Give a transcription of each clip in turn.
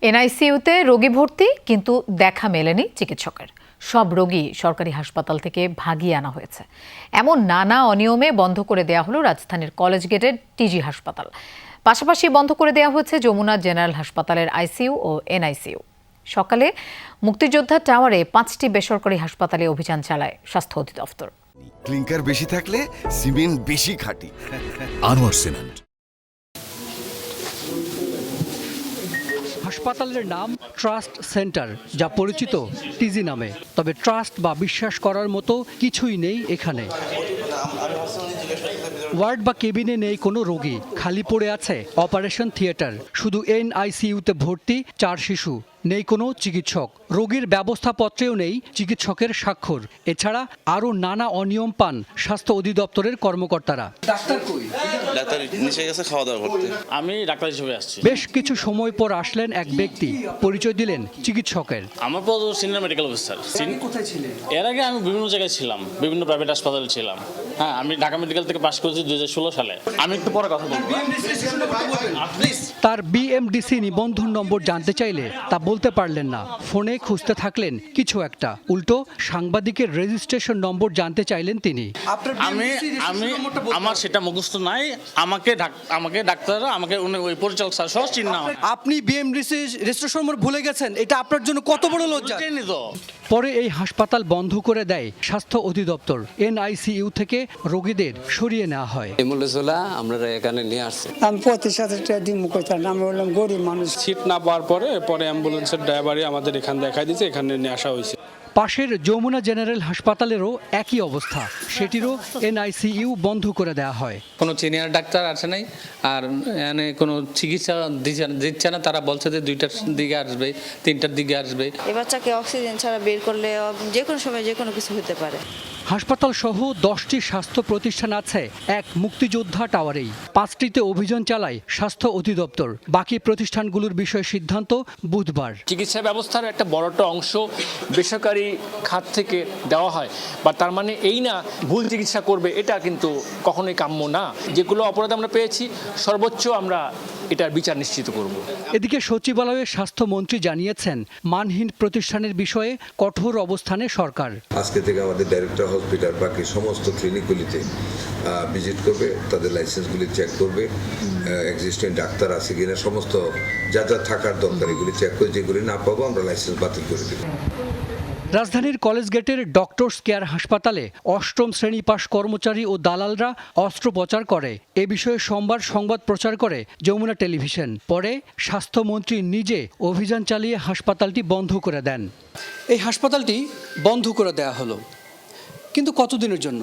এনআইসিইউতে রোগী ভর্তি, কিন্তু দেখা মেলেনি চিকিৎসকের। সব রোগী সরকারি হাসপাতাল থেকে ভাগিয়ে আনা হয়েছে। এমন নানা অনিয়মে বন্ধ করে দেয়া হলো রাজধানীর কলেজ গেটের টিজি হাসপাতাল। পাশাপাশি বন্ধ করে দেয়া হয়েছে যমুনা জেনারেল হাসপাতালের আইসিইউ ও এনআইসিইউ। সকালে মুক্তিযোদ্ধা টাওয়ারে 5টি বেসরকারি হাসপাতালে অভিযান চালায় স্বাস্থ্য অধিদপ্তর। ক্লিংকার বেশি থাকলে সিমেন্ট বেশি খাঁটি। আনোয়ার সিমেন্ট। হাসপাতালের নাম ট্রাস্ট সেন্টার, যা পরিচিত টিজি নামে। তবে ট্রাস্ট বা বিশ্বাস করার মতো কিছুই নেই এখানে। ওয়ার্ড বা কেবিনে নেই কোনো রোগী, খালি পড়ে আছে অপারেশন থিয়েটার। শুধু এনআইসিইউতে ভর্তি 4 শিশু। নেই কোনো চিকিৎসক, রোগীর ব্যবস্থাপত্রেও নেই চিকিৎসকের স্বাক্ষর। এছাড়া আরও নানা অনিয়ম পান স্বাস্থ্য অধিদপ্তরের কর্মকর্তারা। ডাক্তার কই? ডাক্তার নিচে গেছে খাওয়া দাওয়া করতে। আমি ডাক্তার হিসেবে আসছি। বেশ কিছু সময় পর আসলেন এক ব্যক্তি, পরিচয় দিলেন চিকিৎসকের। আমার পদ সিনিয়র মেডিকেল অফিসার। কোথায় ছিলেন? এর আগে আমি বিভিন্ন জায়গায় ছিলাম, বিভিন্ন প্রাইভেট হাসপাতালে ছিলাম। হ্যাঁ, আমি ঢাকা মেডিকেল থেকে পাশ করেছি 2016 সালে। আমি একটু পরে কথা বলবো। তার বিএমডিসি নিবন্ধন নম্বর জানতে চাইলে তা বলতে পারলেন না। ফোনে খুঁজতে থাকলেন কিছু একটা, উল্টো সাংবাদিকের রেজিস্ট্রেশন নম্বর জানতে চাইলেন তিনি। আমার সেটা মুখস্থ নাই। আমাকে ডাক্তাররা আমাকে ওই পরিচালক স্যার সহ চিন্না। আপনি বিএমডিসি রেজিস্ট্রেশন নম্বর ভুলে গেছেন, এটা আপনার জন্য কত বড় লজ্জা। পরে এই হাসপাতাল বন্ধ করে দেয় স্বাস্থ্য অধিদপ্তর। এনআইসিইউ থেকে রোগীদের সরিয়ে নেওয়া হয়। আমরা এখানে নিয়ে আসছি। আমি 25,000 টাকা দিই মুখতার, আমি বললাম গরিব মানুষ। সিট না পাওয়ার পরে অ্যাম্বুলেন্সের ড্রাইভারই আমাদের এখানে দেখাই দিয়েছে, এখানে নিয়ে আসা হয়েছে। পাশের যমুনা জেনারেল হাসপাতালেরও একই অবস্থা, সেটিরও এনআইসিইউ বন্ধ করে দেওয়া হয়। কোনো সিনিয়র ডাক্তার আসে নাই, আর এখানে কোনো চিকিৎসা দিচ্ছে না। তারা বলছে যে 2টার দিকে আসবে, 3টার দিকে আসবে। এ বাচ্চাকে অক্সিজেন ছাড়া বের করলে যে কোনো সময় যে কোনো কিছু হতে পারে। হাসপাতাল সহ 10টি স্বাস্থ্য প্রতিষ্ঠান আছে এক মুক্তিযোদ্ধা টাওয়ারেই। 5টিতে অভিযান চালায় স্বাস্থ্য অধিদপ্তর। বাকি প্রতিষ্ঠানগুলোর বিষয়ে সিদ্ধান্ত বুধবার। চিকিৎসা ব্যবস্থার একটা বড়টা অংশ বেসরকারি খাত থেকে দেওয়া হয়, বা তার মানে এই না ভুল চিকিৎসা করবে, এটা কিন্তু কখনোই কাম্য না। যেগুলো অপরাধ আমরা পেয়েছি, সর্বোচ্চ আমরা এটার বিচার নিশ্চিত করব। এদিকে সচিবালয়ের স্বাস্থ্যমন্ত্রী জানিয়েছেন, মানহীন প্রতিষ্ঠানের বিষয়ে কঠোর অবস্থানে সরকার। আজকে থেকে আমাদের ডাইরেক্টর হসপিটাল বাকি সমস্ত ক্লিনিকগুলিতে ভিজিট করবে, তাদের লাইসেন্সগুলি চেক করবে, এক্সিস্টিং ডাক্তার আছে কিনা, সমস্ত যা যা থাকার দরকার এগুলি চেক করে, যেগুলি না পাবো আমরা লাইসেন্স বাতিল করে দেব। রাজধানীর কলেজ গেটের ডক্টরস কেয়ার হাসপাতালে 8ম শ্রেণী পাশ কর্মচারী ও দালালরা অস্ত্রোপচার করে। এ বিষয়ে সোমবার সংবাদ প্রচার করে যমুনা টেলিভিশন। পরে স্বাস্থ্যমন্ত্রী নিজে অভিযান চালিয়ে হাসপাতালটি বন্ধ করে দেন। এই হাসপাতালটি বন্ধ করে দেয়া হলো, কিন্তু কতদিনের জন্য?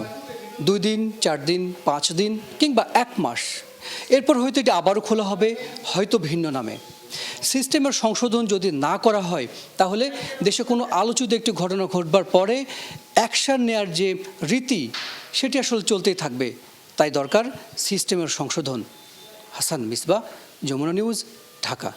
2 দিন, 4 দিন, 5 দিন, কিংবা 1 মাস? এরপর হয়তো এটি আবারও খোলা হবে, হয়তো ভিন্ন নামে। সিস্টেমের সংশোধন যদি না করা হয়, তাহলে দেশে কোনো আলোচিত একটি ঘটনা ঘটবার পরে অ্যাকশন নেয়ার যে রীতি, সেটি আসলে চলতেই থাকবে। তাই দরকার সিস্টেমের সংশোধন। হাসান মিসবাহ, যমুনা নিউজ, ঢাকা।